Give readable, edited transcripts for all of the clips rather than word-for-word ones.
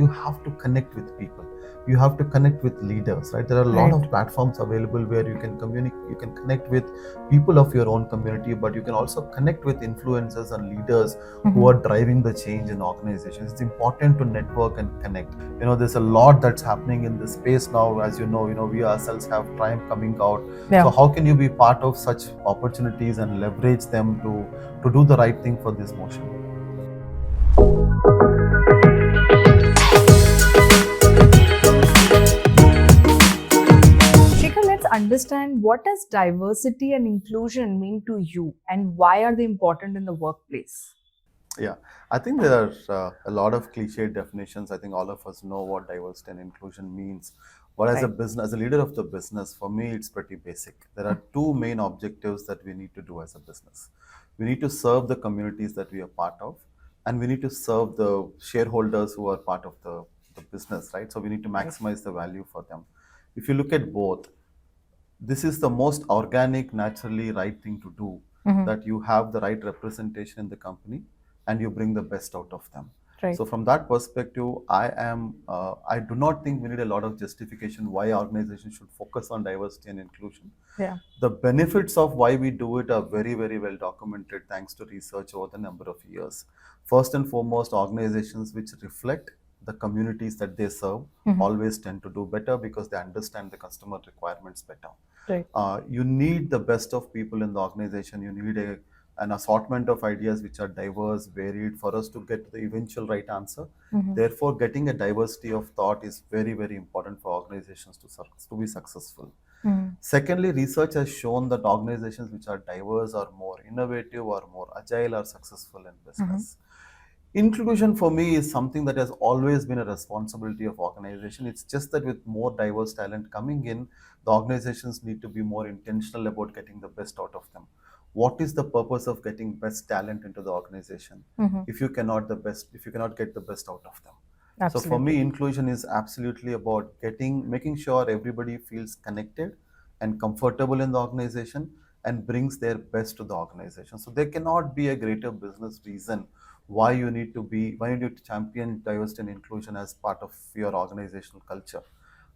you have to connect with people. You have to connect with leaders, right? There are a lot of platforms available where you can communicate, you can connect with people of your own community, but you can also connect with influencers and leaders who are driving the change in organizations. It's important to network and connect. There's a lot that's happening in this space now. As we ourselves have Triumph coming out. So how can you be part of such opportunities and leverage them to do the right thing for this motion? Shekhar, let's understand, what does diversity and inclusion mean to you, and why are they important in the workplace? Yeah, I think there are a lot of cliche definitions. I think all of us know what diversity and inclusion means. But as a business, as a leader of the business, for me, it's pretty basic. There are two main objectives that we need to do as a business. We need to serve the communities that we are part of, and we need to serve the shareholders who are part of the business, right? So we need to maximize the value for them. If you look at both, this is the most organic, naturally right thing to do, that you have the right representation in the company and you bring the best out of them. So from that perspective, I do not think we need a lot of justification why organizations should focus on diversity and inclusion. The benefits of why we do it are very, very well documented thanks to research over the number of years. First and foremost, organizations which reflect the communities that they serve always tend to do better because they understand the customer requirements better. You need the best of people in the organization. You need an assortment of ideas which are diverse, varied, for us to get to the eventual right answer. Therefore, getting a diversity of thought is very, very important for organizations to be successful. Secondly, research has shown that organizations which are diverse are more innovative or more agile are successful in business. Inclusion for me is something that has always been a responsibility of organization. It's just that with more diverse talent coming in, the organizations need to be more intentional about getting the best out of them. What is the purpose of getting best talent into the organization if you cannot get the best out of them? So for me, inclusion is absolutely about making sure everybody feels connected and comfortable in the organization and brings their best to the organization. So there cannot be a greater business reason why you need to champion diversity and inclusion as part of your organizational culture.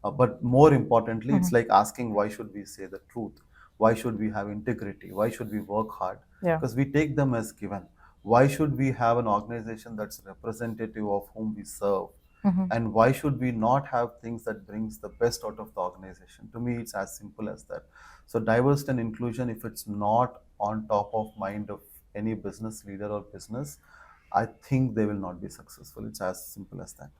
But more importantly, it's like asking, why should we say the truth? Why should we have integrity? Why should we work hard? Because we take them as given. Why should we have an organization that's representative of whom we serve? And why should we not have things that brings the best out of the organization? To me, it's as simple as that. So diversity and inclusion, if it's not on top of mind of any business leader or business, I think they will not be successful. It's as simple as that.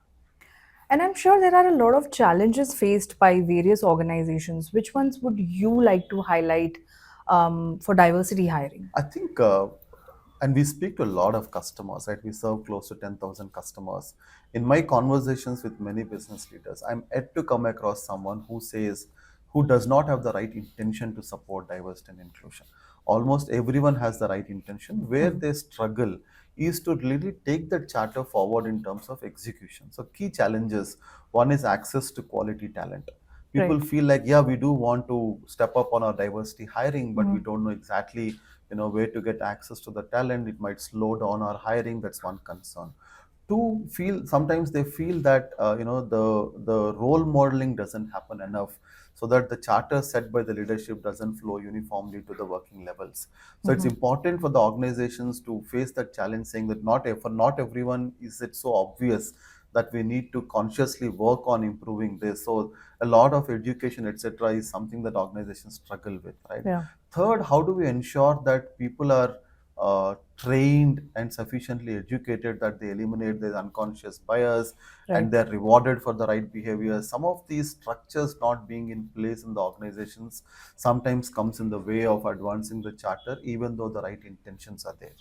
And I'm sure there are a lot of challenges faced by various organizations. Which ones would you like to highlight for diversity hiring? I think, and we speak to a lot of customers, right? We serve close to 10,000 customers. In my conversations with many business leaders, I'm yet to come across someone who does not have the right intention to support diversity and inclusion. Almost everyone has the right intention. Where they struggle is to really take that charter forward in terms of execution. So key challenges, one is access to quality talent. People feel like, yeah, we do want to step up on our diversity hiring, but we don't know exactly where to get access to the talent. It might slow down our hiring. That's one concern. Two, sometimes they feel that the role modeling doesn't happen enough, so that the charter set by the leadership doesn't flow uniformly to the working levels. So it's important for the organizations to face that challenge, saying that for not everyone is it so obvious that we need to consciously work on improving this. So a lot of education, etc., is something that organizations struggle with, right? Third, how do we ensure that people are trained and sufficiently educated that they eliminate their unconscious bias and they're rewarded for the right behavior? Some of these structures not being in place in the organizations sometimes comes in the way of advancing the charter, even though the right intentions are there.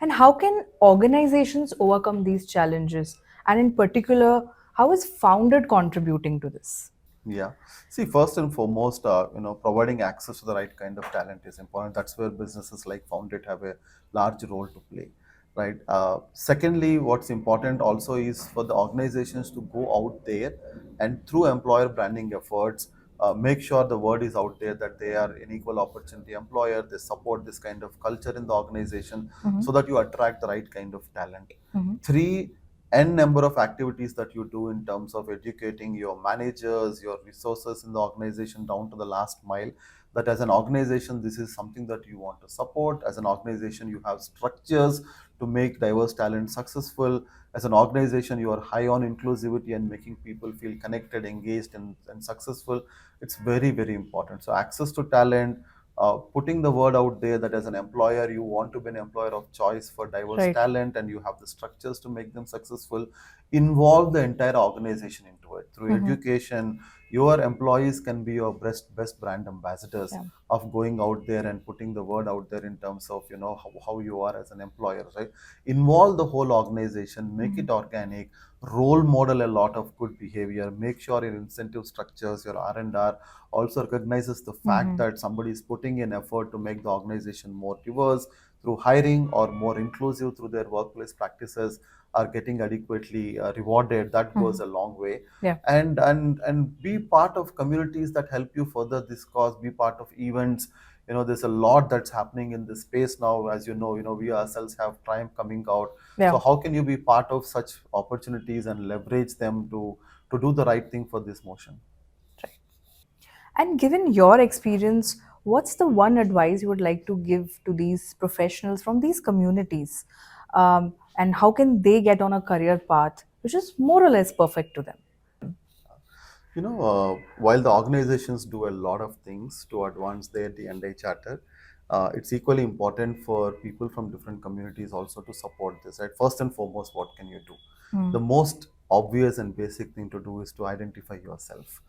And how can organizations overcome these challenges? And in particular, how is Founded contributing to this? Yeah. See, first and foremost, providing access to the right kind of talent is important. That's where businesses like Foundit have a large role to play, right? Secondly, what's important also is for the organizations to go out there and through employer branding efforts, make sure the word is out there that they are an equal opportunity employer. They support this kind of culture in the organization so that you attract the right kind of talent. Three, n number of activities that you do in terms of educating your managers, your resources in the organization down to the last mile. That as an organization, this is something that you want to support. As an organization, you have structures to make diverse talent successful. As an organization, you are high on inclusivity and making people feel connected, engaged, and successful. It's very, very important. So, access to talent, putting the word out there that as an employer you want to be an employer of choice for diverse Right. talent and you have the structures to make them successful. Involve the entire organization into it through Mm-hmm. education. Your employees can be your best brand ambassadors Yeah. of going out there and putting the word out there in terms of how you are as an employer, right? Involve the whole organization, make Mm-hmm. it organic, role model a lot of good behavior, make sure your incentive structures, your R&R also recognizes the fact Mm-hmm. that somebody is putting in effort to make the organization more diverse through hiring or more inclusive through their workplace practices, are getting adequately rewarded. That Mm-hmm. goes a long way. Yeah. And be part of communities that help you further this cause. Be part of events. There's a lot that's happening in this space now. As we ourselves have Triumph coming out. So Yeah. how can you be part of such opportunities and leverage them to do the right thing for this motion? Right. And given your experience, what's the one advice you would like to give to these professionals from these communities? And how can they get on a career path which is more or less perfect to them? While the organizations do a lot of things to advance their D&I charter, it's equally important for people from different communities also to support this, right? First and foremost, what can you do? The Mm. most obvious and basic thing to do is to identify yourself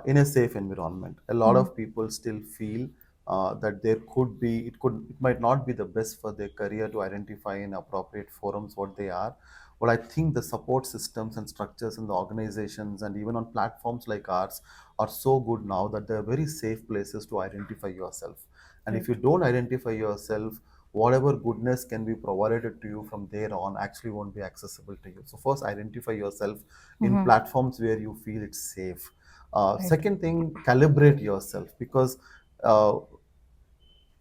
in a safe environment. A lot Mm. of people still feel that it might not be the best for their career to identify in appropriate forums what they are. But I think the support systems and structures in the organizations and even on platforms like ours are so good now that they're very safe places to identify yourself. And if Right. you don't identify yourself, whatever goodness can be provided to you from there on actually won't be accessible to you. So first, identify yourself in Mm-hmm. platforms where you feel it's safe. Right. Second thing, calibrate yourself, because uh,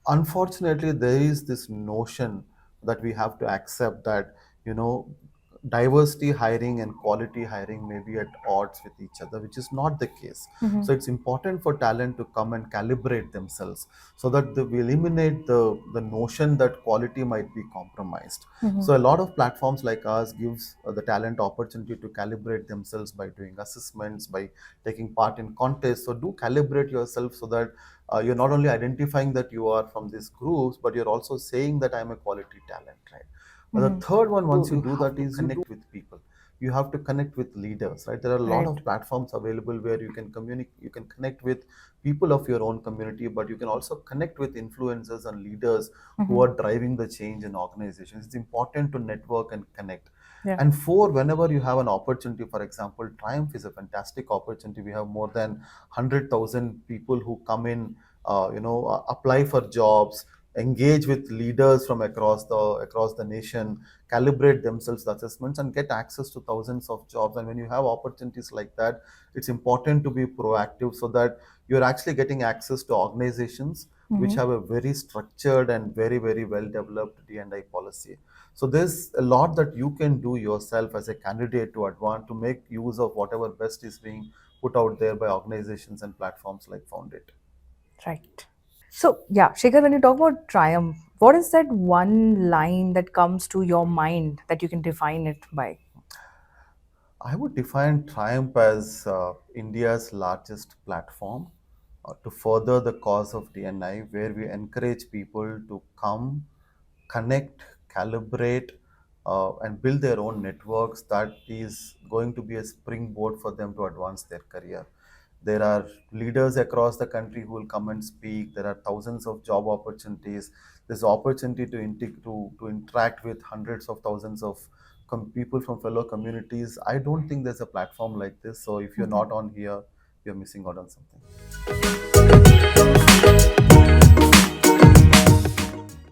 unfortunately there is this notion that we have to accept that you know diversity hiring and quality hiring may be at odds with each other, which is not the case. Mm-hmm. So it's important for talent to come and calibrate themselves so that we eliminate the notion that quality might be compromised. Mm-hmm. So a lot of platforms like ours gives the talent opportunity to calibrate themselves by doing assessments, by taking part in contests. So do calibrate yourself so that you're not only identifying that you are from these groups, but you're also saying that I'm a quality talent, right? The Mm-hmm. third one, once you You do have that, to is you connect. connect with people. You have to connect with leaders, right? There are a lot Right. of platforms available where you can communicate, you can connect with people of your own community, but you can also connect with influencers and leaders who Mm-hmm. are driving the change in organizations. It's important to network and connect. Yeah. And four, whenever you have an opportunity, for example, Triumph is a fantastic opportunity. We have more than 100,000 people who come in, apply for jobs, engage with leaders from across the nation, calibrate themselves the assessments, and get access to thousands of jobs. And when you have opportunities like that, it's important to be proactive so that you're actually getting access to organizations which Mm-hmm. have a very structured and very, very well developed D&I policy. So there's a lot that you can do yourself as a candidate to advance, to make use of whatever best is being put out there by organizations and platforms like Foundit. Right. So, yeah, Shekhar, when you talk about triumph, what is that one line that comes to your mind that you can define it by? I would define Triumph as India's largest platform to further the cause of DNI, where we encourage people to come, connect, calibrate, and build their own networks that is going to be a springboard for them to advance their career. There are leaders across the country who will come and speak. There are thousands of job opportunities. There's opportunity to interact with hundreds of thousands of people from fellow communities. I don't think there's a platform like this. So if you're Mhm. not on here, you're missing out on something.